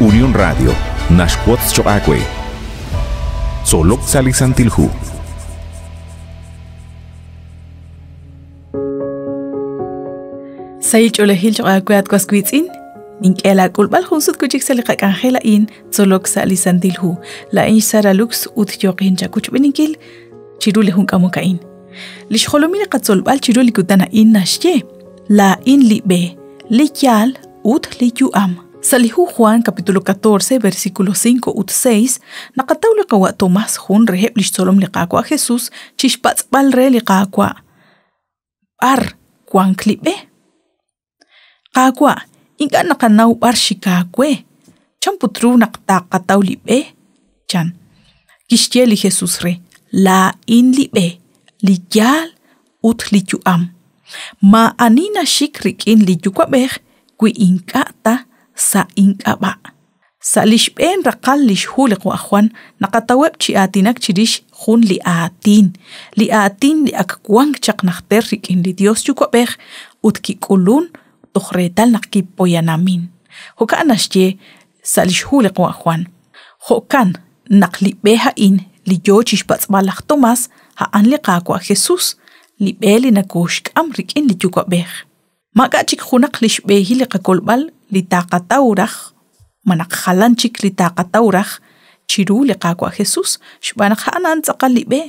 Unión Radio, Nashquots Choacue. Solok Salisantilhu. Sayich olehil Choacue at Quasquitzin. Ninkela kulbal hunsut kuchik salika kanjela in Solok Salisantilhu. La in Saralux ut yokin chakuch beninkil. Chirule hun kamukain. Lish holomine katsolbal chiruli kutana in nashye. La in libe. Likyal ut likyuam. Salihu Juan capítulo 14 versículo 5 ut 6 nakataw liqawa Tomas hun reheb lishsolom liqaqwa Jesús chishpatzbal re liqaqwa ar Juan klibe qaqwa inga nakanaw bar shikaqwe champutru naqtaqataw libe chan kishye li Jesús re la in libe ligyal ut likyuam ma anina shikrik in likyukwa beh kwi inkata sa inkaba. Sa lishben rakal lishhulik wa Juan nakataweb chi atinak chirish hun li atin li akakwang chak nakter rikin li Dios yukwabeh ut kikulun tohretal nakipoyanamin. Hokan asye sa lishhulik wa Juan. Hokan naklibeha in li yochish batzbalak Tomas haan li kakwa Jesus li beli nakushk amrikin li yukwabeh. Magachik hunak lishbehi li kakolbal li taqatawraj manakhalanchik li taqatawraj chiru li qaqwa Jesus shbanak hanan tsaqalibe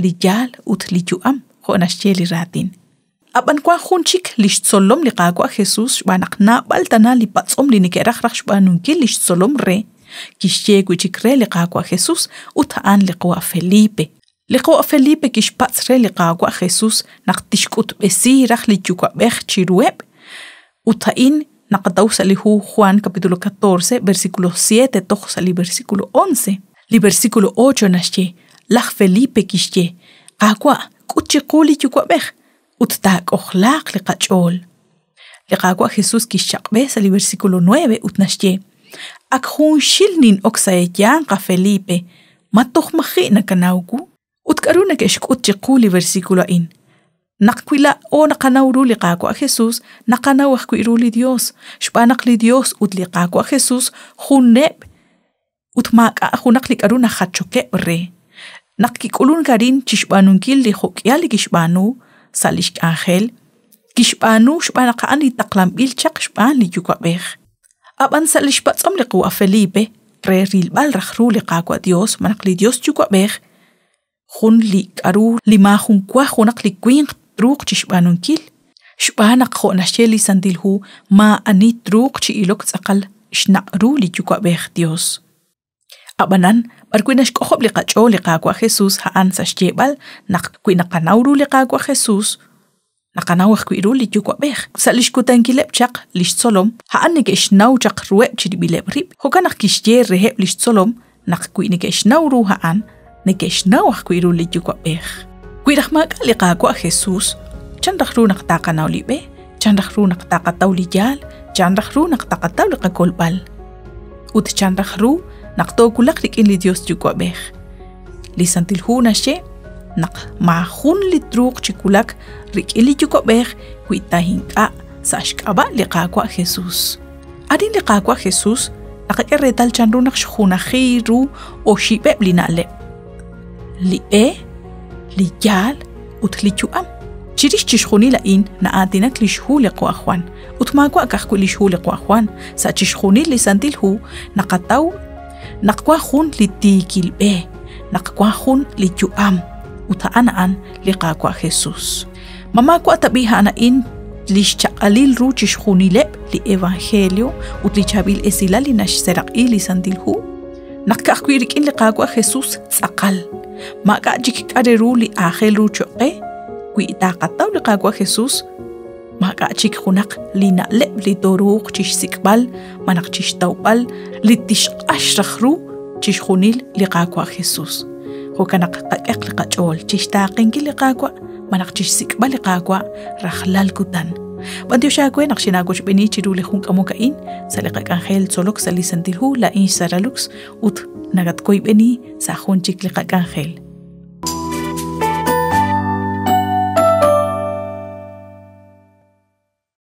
li yal ut li yuam khonashye li ratin aban kwa khunchik li tsolom li qaqwa Jesus shbanak na baltana li patsom li nikeraj raj shbanun ki li tsolom re kishye kuchik re li qaqwa Jesus ut an li qwa Felipe kishpats re li qaqwa Jesus naqtishkut besi raj li yukwa beh chirueb utain Nakataw salihu Juan capítulo 14 versículo 7 toh sali versículo 11 li versículo 8 nashye lach Felipe kishye qaqwa kuchiquli yukwa beh uttak ohlaq li qachol li qaqwa Jesus kishaqbe sali versículo 9 utnashye ak hun shilnin oksayan qa Felipe matoh makhina kanawku utkaruna keshk utchiquli versículo in Nakwila o nakanawru li qaqwa Jesus nakanawah kuiru li Dios shbanak li Dios ut li qaqwa Jesus huneb utmaka hunak li karuna khachoke re nakikulun karin chishbanunkil li khokyal li kishbanu salish angel kishbanu shbanaka an li taqlambil chaq shban li yukwabeh aban salish batsom li qwa Felipe re rilbal rakhru li qaqwa Dios manak li Dios yukwabeh hun li karu li ma hun kwa hunak li kwing Truq chishbanunkil shbanak khonashye li sandilhu ma ani truq chi ilok tsaqal shnaqru li yukwabeh Dios abanan barkwinash qohob li qacho li qaqwa Jesus haan sashyebal naqkwina qanawru li qaqwa Jesus naqanawah kwiru li yukwabeh salish kutankileb chaq li tsolom haan nige shnaw chaq rueb chi bileb rib hokanak kishye reheb li tsolom naqkwina ge shnawru haan nige shnawah kwiru li yukwabeh Kuirahmak li qaqwa Jesus chandakhru naqtaqanaw libe chandakhru naqtaqataw li yal chandakhru naqtaqataw li qakolbal ut chandakhru naqtokulaq likin li Dios yukwabeh li santilhu nashe naq mahun li truq chikulak rikin li yukwabeh kuitahinka sashkaba li qaqwa Jesus adin li qaqwa Jesus naqaretal chanru naqshkhuna khiru o shibeb li nale li yal ut li yuam chirish chishkhuni la in na atinak li shhu li qwa Juan utmakwa kakku li shhu li qwa Juan sa chishkhuni li santilhu naqataw naqwa khun li tikilbe naqwa khun li yuam utaan li qaqwa Jesus mamakwa tabiha na in li shaqalil ru chishkhuni leb li evangelio ut li chabil esila li nashseraq li santilhu naqakwirik in li qaqwa Jesus tsaqal Maka jik kaderu li akhel ruchoke Kui itaqataw li qaqwa Jesus Maka jik hunak li na'leb li doruq chish sikbal Manak chish tawbal Li tish ashrakhru chish hunil li qaqwa Jesus Hukanak qaqeq li qachol Chish taqinki li qaqwa Manak chish sikbal li qaqwa Rakhlal kutan Bantiyo shakwe naqshinagoch beni chiru li hunk amukain Saliqaq angel solok salisantilhu la in saralux Ut nagat koy beni sa hunchik li qaqangel